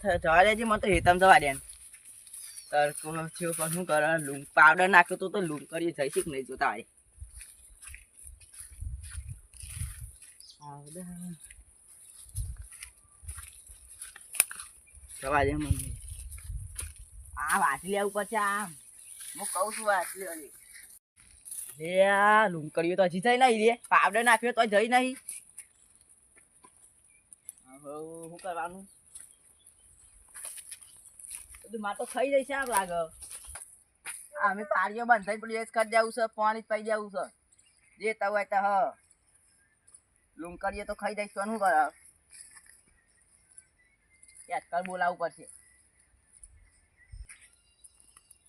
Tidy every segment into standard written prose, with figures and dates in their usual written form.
જવા દેજે મને તો હેતમ જવા દે તડકો થયો પણ શું કરે લૂંગ પાવડર નાખ્યો તો લૂંગ કરી જઈશ કે નહીં જોતા હોય જવા દે મને આ વાંચી લેવું પછી આમ હું કહું છું વાંચી લેવાની લે આ લૂંગ કર્યો તો હજી જઈ નહીં રે પાવડર નાખ્યો તો જઈ નહીં શું કરવાનું બધું માં તો ખાઈ જઈશ આમ લાગે અમે પાણીઓ બંધ થઈ પેલું એ જ કરી દેવું છે પાણી જ પી દેવું છે જે તવ હોય તો હ લૂંગ કરીએ તો ખાઈ જઈશ તો શું કરે આજકાલ બોલાવવું પડશે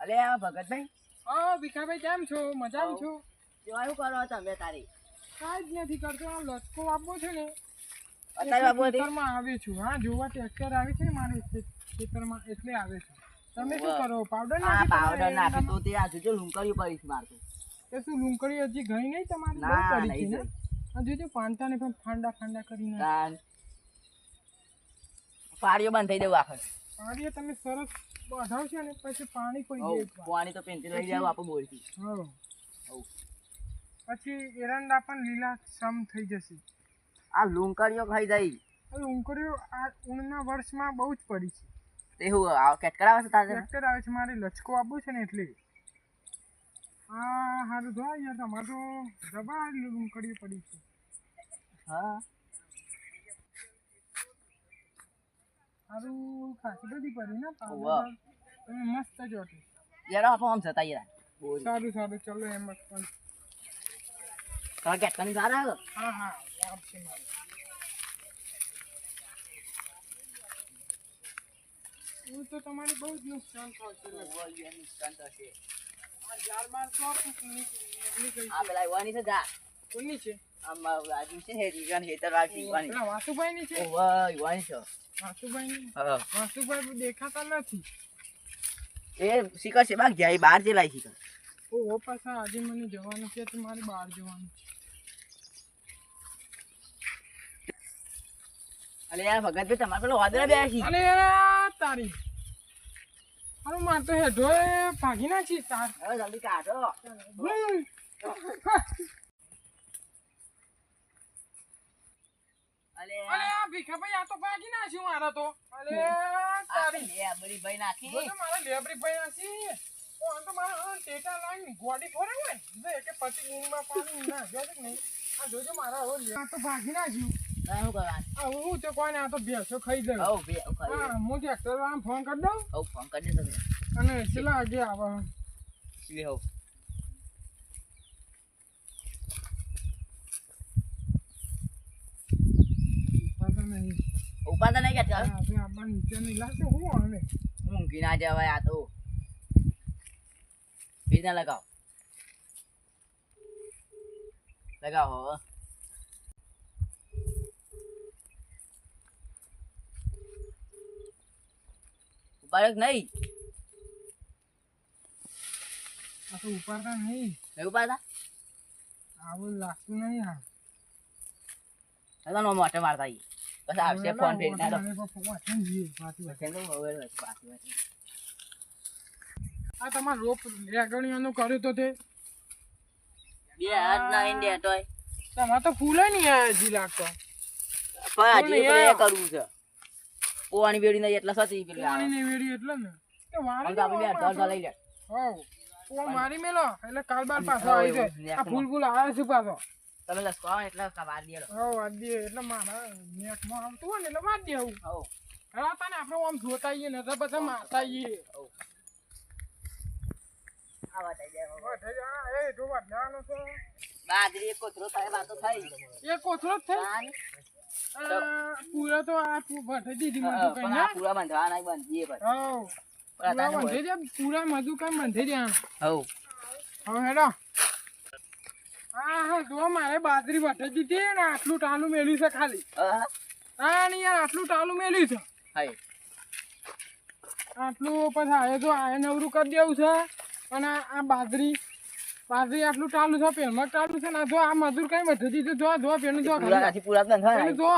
અલે આ ભગતભાઈ હા ભીખાભાઈ કેમ છો મજામાં છો શું કરો તમે તારી કાંઈ જ નથી કરતો આ લટકો આપવો છે ને અત્યારે બાબુ ખેતરમાં આવે છું હા જોવા ટ્રેક્ટર આવે છે ને મારે ખેતરમાં એટલે આવે છે તમે શું કરો પાવડર હા પાવડર નાખી તો તે આ જોજો લૂંકડી પડીશ મારતું એ શું લૂંકડી હજી ગઈ નહીં તમારી બહુ પડી છે ને આ જોજો પાંટા ને પણ ફાંડા કરી નાખે પાડીઓ બંધ થઈ દેવું આખર પાડીઓ તમે સરસ બાંધાવશો ને પછી પાણી પડી જાય પાણી તો પેન્ટી લઈ જાવ આપણે બોલતી હા પછી એરંડા પણ લીલા સમ થઈ જશે આ લૂંકડીઓ ખાઈ જાય આ લૂંકડીઓ આ ઉણના વર્ષમાં બહુ જ પડી છે તે હું કેટ કરાવે છે તારે ટ્રેક્ટર આવે છે મારે લચકો આપવું છે ને એટલે હા સારું જો યાર તમારે તો જબર લૂંકડીઓ પડી છે હા સારું ખાસી બધી પડી ને પાવડર તમે મસ્ત જોટે યાર આપો આમ જતા યાર સારું ચલો એમ જ પણ કા કેટ કની ગારા હા યાદ છે મારે હું તો તમારી બહુ જ નુકસાન થશે નુકસાન થશે આ જાર બાર તો નીકળી ગઈ આ પેલા વાની છે જા કોની છે આમ આજુ છે હે રીગન હેતર રાખી વાની પેલા વાસુભાઈ ની છે ઓય વાની છે વાસુભાઈ ની હા વાસુભાઈ દેખાતા નથી એ શિખર છે બાગ જાય બહાર જે લાઈ શિખર ઓ પાછા આજે મને જવાનું છે તો મારે બહાર જવાનું છે અલે યાર ભગતભાઈ તમારે પેલો વાદળા બેસી અલે તારી અરે માર તો હેઠો ભાગી નાખી તાર હવે જલ્દી કાઢો અલે આ ભીખાભાઈ આ તો ભાગી નાખ્યું મારા તો અલે તારી લેબડી ભાઈ નાખી તો મારા લેબડી ભાઈ નાખી તો આ તો મારા ટેટા લાઈન ગોડી ફોરે હોય જે કે પછી ગુંગમાં પાણી ના જોજે નહીં આ જોજો મારા હવે આ તો ભાગી નાખ્યું ના હું કરવાનું આ હું તો કોઈ આ તો ભેંસો ખાઈ જાય હો બે ખાઈ હા હું ટ્રેક્ટર વાળાને ફોન કરી દઉં હો ફોન કરી દે તમે અને છેલ્લા આગે આવે લે હો ઉપાતા નહીં કે ચાલ આપણે આપણા નીચે નહીં લાગતો હું આવે ઊંઘી ના જવાય આ તો બીજા લગાવો લગાવો ઉપાડક નહીં આ તો ઉપાડતા નહીં નહીં ઉપાડતા આવું લાગતું નહીં હા હવે નો મોટે મારતા ઈ બસ આવશે ફોન ફેરી નાડો આ તમાર રોપ રેગણીઓનું કર્યું તો તે બે હાથ ના ઇન્ડિયા તોય તમાર તો ફૂલે નહીં હજી લાગતો પણ હજી પેલું એ કરવું છે પોવાની બેડી નહીં એટલા સતી પેલું પાણી ની વેડી એટલે ને તે વાળી આપણે ઢોલ લઈ લે હોવ ઓ મારી મેલો એટલે કાલ બાર પાછો આવી જાય આ ફૂલ આવે છે પાછો તમે લસકો એટલે વાર દેલો હોવ વાદી એટલે મારા નેટમાં આવતું હોય ને એટલે વાદ દેવું હોવ હા તને આપણે આમ જોતા આવીએ ને તો પછી મારતા આવીએ હોવ આ વાત આવી જાય એ જો વાદવાનો છે બાજરી એક કોથરો થાય વાતો થઈ એ કોથળો જ થઈ પૂરા તો આ ભઠી દીધી મને તો કઈ પણ આ પૂરા બંધવા નહીં બંધીએ પછી હોવ પૂરા બંધી દે પૂરા મજુ કઈ બંધી દે હોવ હવે હેડો હા જો મારે બાજરી ભઠી દીધી ને આટલું ટાલું મેલ્યું છે ખાલી હા ને યાર આટલું ટાલું મેલ્યું છે હાય આટલું પછી આવે તો આ નવરું કરી દેવું છે અને આ બાજરી આટલું ટાલું છે પેનમાં ટાલું છે ને જો આ મજૂર કઈ વધી દીધું જો પેલું જો પૂરા બંધવા પેલું જો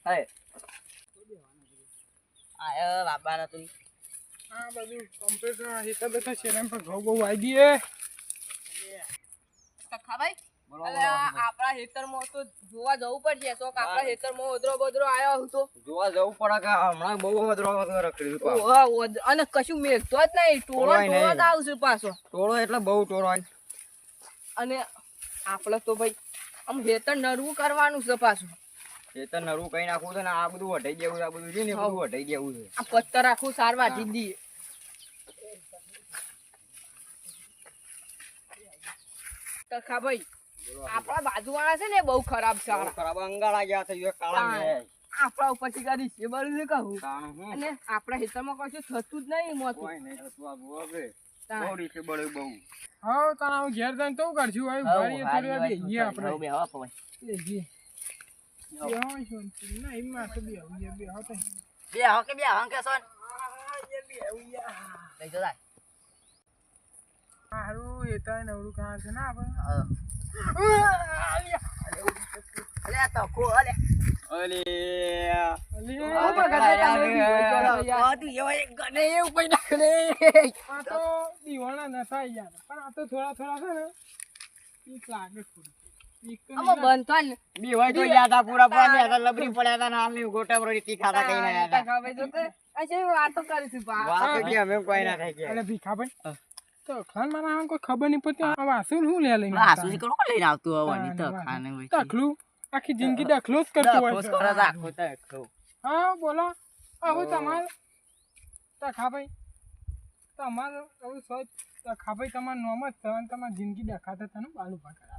હાય આયો બાબાના તું આ બધું કમ્પ્લીટ હેતા બેઠા શેરામ પર ઘઉં બહુ આવી દઈએ. સખાભાઈ અલે આપણા ખેતરમાં તો જોવા જવું પડશે. તો આપણા ખેતરમાં ઓદરો બોદરો આયો હતો. જોવા જવું પડે કે હમણાં બહુ વધરો રખડી અને કશું મેઘતો જ નહીં. ટોળો કોઈ નહીં. ટોળો જ આવશે પાછો. ટોળો એટલે બહુ ટોળો અને આપણે તો ભાઈ આમ ખેતર નરવું કરવાનું છે પાછું. એ તો નરું કઈ નાખવું છે ને આ બધું વઢાઈ દેવું છે. આ બધું છે ને એ બધું વઢાઈ દેવું છે. આ પત્તર આખું સારવા દીધી. તખા ભાઈ આપણા બાજુવાળા છે ને બહુ ખરાબ છે. બહુ ખરાબ અંગાળા ગયા થઈ ગયો કાળા મેં. આપણા ઉપરથી કરી છે બરું છે કહું. તાણ હું અને આપણા ખેતરમાં કશું થતું જ નહીં મોતું. કોઈ નહીં થતું આ બહુ હવે. તાણ. બહુ રીસે બળે બહુ. હા તારા હું ઘેર જઈને તો કરશું ભાઈ ભારી થોડી વાર બેહીએ આપણે હવે બેહવા પવાય. બેહીએ બેહો છો ના એમ માં તો બેહો તઈ બેહો કે બેહો કે સોન લઈ જો લાય. હારું એતા નવરું કાં છે ને આપણે અલે આ તો કો અલે અલે અલી આ તો ગને તું એવો એક ગને એવું કોઈ નાખને. આ તો દીવાણા નતા યાર પણ આ તો થોડા થોડા છે ને ઈક લાગે થોડું ઈક તો આમાં બંધ થાય ને બી હોય તો યાદ આ પૂરા પૂરા મેં તો લબરી પડ્યા હતા ને હાલ ની ગોટા પર તીખા હતા કઈ ના હતા. તખા ભાઈ જો તે આ છે વાતો કરીશું બા. વાત તો કે અમે કોઈ ના થઈ ગયા. અરે ભીખા ભાઈ તો ખાન મારા આમ કોઈ ખબર નહીં પડતી આ વાસુલ હું લે લઈને આ સુજી કોણ લઈને આવતું આવવાની તખાને હોય. તખલું આખી જિંદગી દખલો જ કરતો હોય છે. કરે રાખો તખો. હા બોલો આવું તમારે તખા ભાઈ તમારે આવું સોચ તખા ભાઈ તમારું નામ જ છે અને તમારી જિંદગી દેખાતા તને બાલુ ભાગા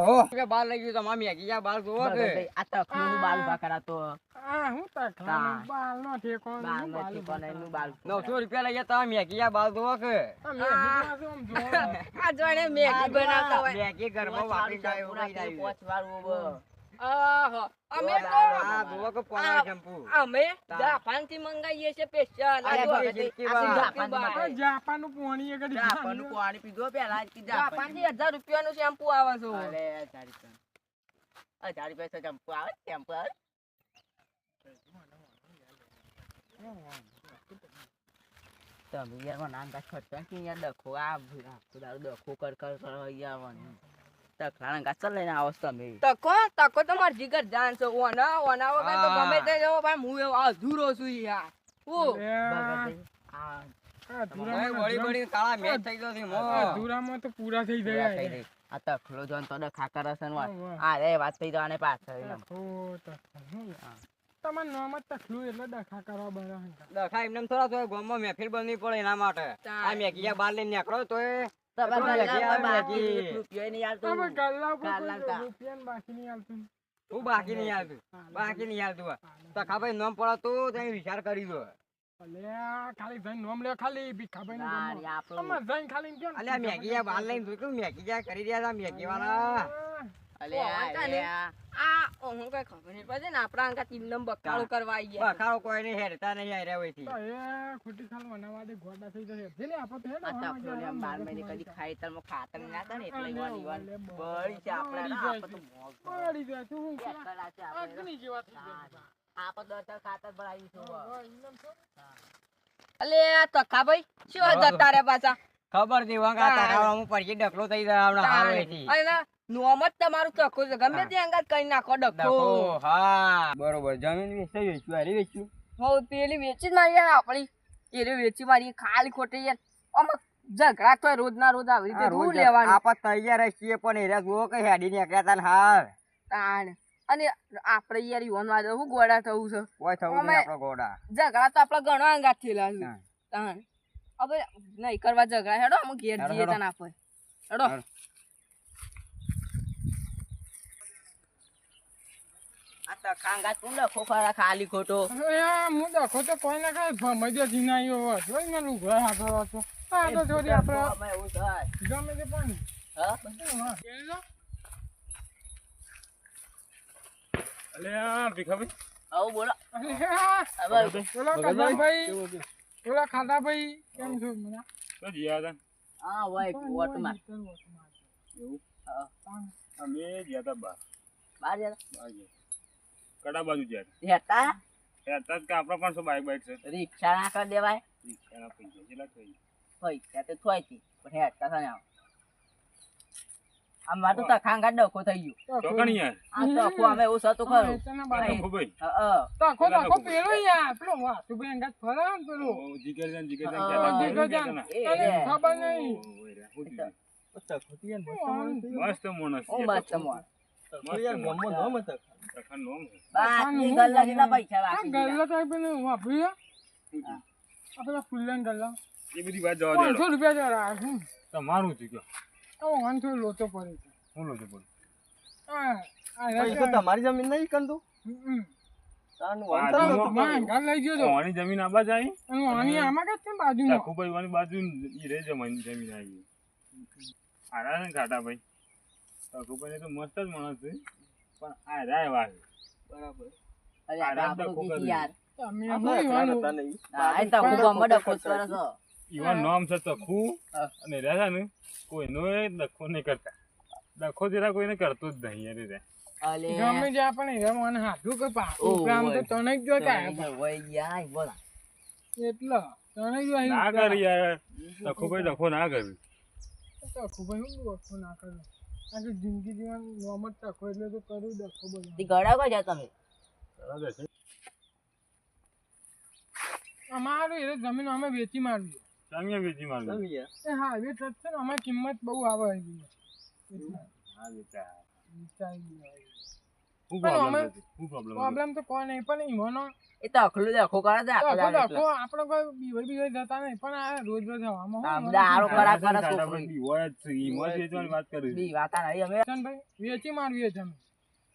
હો કે બાર લઈ ગયું તમામ મેગી જા બાર જોવો કે આ તખનું બાલ ભાકરાતો હા હું તખલા બાલ નો ઠેકો બાલ નથી પણ એનું બાલ 900 રૂપિયા લઈ ગયા તમે મેગી જા બાર જોવો કે આ જોડે મેગી બનાવતા હોય. મેગી ઘરમાં વાપરી જાય એવું નહીં આવ્યું. પોચવાળું આહા અમે તો આ જોવો કે પોણા શેમ્પુ અમે જાપાન થી મંગાવીએ છે સ્પેશિયલ. અરે ભાઈ, જાપાન નું પોણી એક જાપાનનું પાણી પીધો પહેલા જ જાપાન થી 1000 રૂપિયાનું શેમ્પુ આવે છે. અરે 1000 રૂપિયા શેમ્પુ આવે શેમ્પુ આવે. તમે યાર નામ કા ખર્ચો કે યાર ડખો આ ખુદારો ડખો કર કર કર યાર તખલાના ગાછ લઈને આવો તમે. તકો તો માર જીગર જાન છે. ઓના વગર તો ગમે તે જો ભાઈ હું એવો અધૂરો છું યાર. ઓ વળી વળી કાળા મેચ થઈ ગયો છે મો. અધૂરામાં તો પૂરા થઈ ગયા આ તખલો જોન તો ડખા કરે છે ને આ રે વાત થઈ જવાને પાછળ. તમાર નામ જ તખલું એટલે દખા કરવા બરા દખા એમને થોડા તો ગામમાં મહેફિલ બનવી પડે એના માટે. આ મેગી જા બાર લઈને નીકળો તો એ હવે ગલ્લા રૂપિયા બાકી નહીં આવતું હું બાકી નહીં આવતું તો ખાભાઈ નામ પડે તો તમે વિચાર કરી દો. અલ્યા ખાલી જઈને નામ લે ખાલી ભીખાભાઈ નું તમે જઈને ખાલી કેમ અલ્યા મેગી જા બાર લઈને જોયું મેગી જા કરી રહ્યા હતા મેગી વાળા. હું કઈ ખબર નહીં પડે ને આપડા અંકા ટીમ નંબર બકાળો કરવા આવી ગયા. બખાડો કોઈ નહીં હેડતા નહીં આર્યા હોય થી. એ ખોટી ખાલ મનાવા દે ગોડા થઈ જશે જેલે આપો તો હેડ આ તખલો ને 12 મહિને કદી ખાઈ તલમાં ખાતર ના કરે એટલે ઈવાન બળી છે આપડા આપો તો મોગ પડી જાય તું હું કરા છે આપણે અગ્નિ જેવા થઈ ગયા આપો દોતર ખાતર ભરાવી છું. અલે તખા ભાઈ શું જતા રે પાછા. ખબર નહીં વાંગા તારા હું પછી ડકલો થઈ જાય હમણાં હાલ હોય થી. અને નોમ જ તમારું તખો છે ગમે તે અંગાત કરી નાખો ડખો. હા બરોબર જમીન વેચાઈ વેચ્યું હારી વેચ્યું. હો પેલી વેચી જ મારી આપણી એરી વેચી મારી ખાલી ખોટી યાર આમાં ઝઘડા તો રોજ ના રોજ આવી રીતે રૂ લેવાનું. આપણે તૈયાર છીએ પણ એરા જુઓ કે હેડી નીકળ્યા તા ને હાલ તાણ અને આપણે યાર યુવાન માં હું ગોડા થવું છે. કોઈ થવું નહીં આપણો ગોડા. ઝઘડા તો આપડા ઘણા અંગાત થયેલા છે. તાણ હવે નહીં કરવા ઝઘડા હેડો અમે ઘેર જઈએ તને આપે હેડો. આ તો ખાંગા તું લખો ખરા ખાલી ખોટો. હું દખો તો કોઈ ના કઈ ભમજ્યા જીનાયો હોય જોઈ ને લુગડા હાથો હતો આ તો થોડી આપણે અમે એવું થાય. ગમે તે પાણી હા અલ્યા ભીખાભાઈ આવું બોલો. અલ્યા બોલો કાદાભાઈ બોલો ખાદાભાઈ કેમ છો મને તો જીયા હા હોય વોટમાં એવું હા અમે ગયા તા બહાર બાર જરા બહાર ગયા કડા બાજુ ગયા હેતા હેતા જ કે આપણા 500 બાઈક છે રિક્ષા ના કરી દેવાય રિક્ષાના પૈસા કેટલા થઈ પૈસા તો થોય થી પણ હેડતા થાય ને આમ. આમાં તો તખાંગા ડખો થઈ ગયો ચોકણી યાર આ તખો અમે એવું સતું ખરું વેચાના બાજુ. તો ભાઈ તખો પેલો યાર પેલો વાસુભાઈ અંગાત ફરે ને પેલું જીગર જાન હા, જીગર જાન. તને ખબર નહીં. મસ્ત મોણસ હું મસ્ત મોણ તખાન નોમ છે બાકી ગલ્લા જેટલા પૈસા આ બાકી ગલ્લા તો પેલું વાપર્યું આ પેલા ફૂલન ગલ્લા એ બધી વાત જવા દેડો 500 રૂપિયા જરા હું તમારું છે કયો વાંધો લોચો પડે છે. હું લો છો બોલ તમારી જમીન નહીં કંદુ લઈ ગયો તો ઓની જમીન આબા જાય અને આની આમાં કાંઈ છે ને બાજુમાં તખુભાઈ વાની બાજુ ઈ રે જમીન આવી આરા ને ખાટા ભાઈ તખુભાઈ તો મસ્ત જ માણસ છે પણ આ રાય વાહ બરાબર અરે આપણું કીધી યાર તમે શું ઈવાનું? આ તખો ગમે ડખો જ કરે છે ઈવન નામ છે તખુ હા. અને રહ્યા ને કોઈનો દખો નહીં કરતા દખો જરા કોઈને કરતો જ નહીં યાર રે અલે ગમે તે આપણે એમ મને હાથું કે પાકું ઓય. કામ તો તને જ જો કાંઈ વઈ ગયા બોલા એટલે તને જ અહીં ના કર યાર તખુભાઈ દખો ના કર્યું તો ખૂબ જ હું ડખો ના કરું આખી જિંદગી જીવન નોમત ટકો એટલે તો કરું ડખો બધું તે ગળા કો જા તમે અમારું એ જમીન અમે વેચી મારવી સામે વેચી મારું એ હા એ છે ને અમારી કિંમત બહુ આવે છે એટલે હા બેટા વિચારી ગયો. શું પણ પ્રોબ્લેમ અમે- છે શું પ્રોબ્લેમ પ્રોબ્લેમ તો કોઈ નહીં પણ ઈવાનો એ તખલું દખો કરે છે આખો દાડો એટલે. આપણે કોઈ બીવર બીવર જતા નહીં પણ આ રોજ રોજ હવામાં આ હું બધા આરો ખરા ખરા ખાટા છોકરો ભાઈ હોય જ છે ઈ મોજ વેચવાની વાત કરી બી વાતા નહીં અમે ભાઈ વેચી મારવી જમીન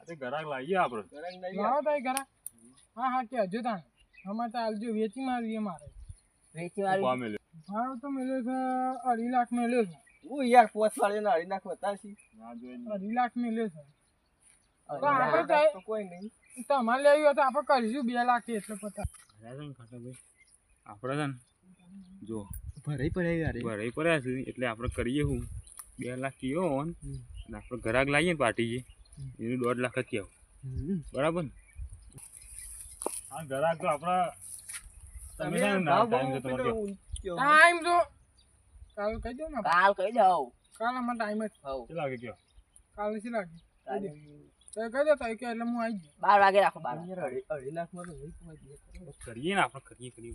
આ ગરાક લાવીએ આપણે લાવો તાઈ ઘરા હા હા કે હજુ તાણ અમારે તો આવજો વેચી મારવી એ મારે વેચી મારી પામે લે ભાવ તો મેળ્યો છે 2.5 લાખ મેળ્યો છે હું યાર પોસવાળીને હળી નાખ બતાવશી ના જોઈએ 2.5 લાખ મેળ્યો છે અરે તો આપણે યાર. તો તો કોઈ નહીં તમારે લેવી હોય તો આપણે કરીશું 2 લાખ એટલે પતા ખાટા ભાઈ આપણે છે ને જો ભરાઈ પડે યાર ભરાઈ પડ્યા છે એટલે આપણે કરીએ હું 2 લાખ કયો હોન અને આપણે ગ્રાહક લાવીએ ને પાર્ટી એનું 1.5 લાખ જ કહેવું બરાબર ને હા ગ્રાહક તો આપણા તમે છે ને ના ટાઈમ છે તમારે કયો ટાઈમ તો કાલ કહી દો ને કાલ કહી દઉં કાલ અમારે ટાઈમ જ હવ કેટલા વાગે કયો કાલે શું લાગે કાલે તો કહી દો તાઈ કે એટલે હું આવી જઈશ 12 વાગે રાખો 12 યાર અઢી લાખમાં તો નહીં પહોંચીએ. કરીએ ને આપણે કરીએ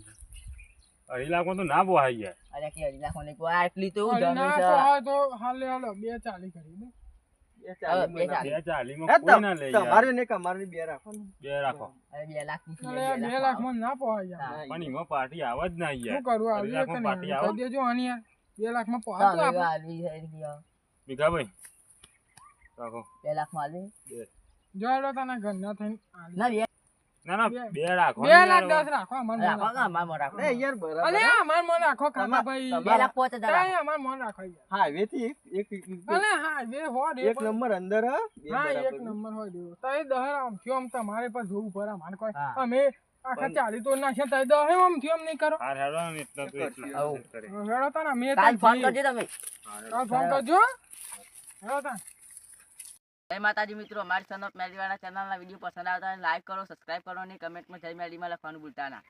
2.5 લાખમાં તો ના પોહાય યાર અરે કે 2.5 લાખ મને કોઈ આટલી તો અરે જમીન ના છે તો હા તો હાલે હાલો 2.40 કરી દો બે ચાલી બે મહિના. ચાલી. 2.40 માં કોઈ ના લે યાર તમારે ને અમારે બે રાખો ને. 2 રાખો અરે 2 લાખ ની અરે 2 લાખ માં ના પહોંચાય યાર. હા. પણ એમાં પાર્ટી આવે જ ના યાર શું કરું આવી 2.5 લાખમાં પાર્ટી આવે કહી દેજો આની યાર 2 લાખ માં પહોંચતું તમે આપણે આલવી છે કે ભીખાભાઈ રાખો 2 લાખ માં આલવી જોડો તને ઘરના થઈને આલી. ના બે ના ના 2 રાખો 2 લાખ 10 રાખો અમાર મન રાખો રાખો. ના માર રાખો ને યાર બરાબર અલે અમાર મન રાખો કાકા ભાઈ 2 લાખ 5000 રાખો કાંઈ અમાર મન રાખો યાર હાઈવે થી એક અલે હા બે હો દે એક નંબર અંદર હા બે હા બરાબર. એક નંબર હોય દેવો તો એ દહર આમ થયો આમ તમારે પર જોવું પડે અમારે કોઈ હા. અમે આખા 40 તો નાખ્યા તો દહે આમ થયો આમ નહીં કરો હાર હેડો ને એટલા તો એટલા આવું. કરે હેડો તા ને મેં કાલ ફોન કરજો તમે કાલ ફોન કરજો હેડો તા જય માતાજી મિત્રો અમારી સનત મેલીવાળા ચેનલના વિડીયો પસંદ આવતા હોય લાઈક કરો સબસ્ક્રાઇબ કરો અને કમેન્ટમાં જય મેલીમાં લખવાનું ભૂલતા ના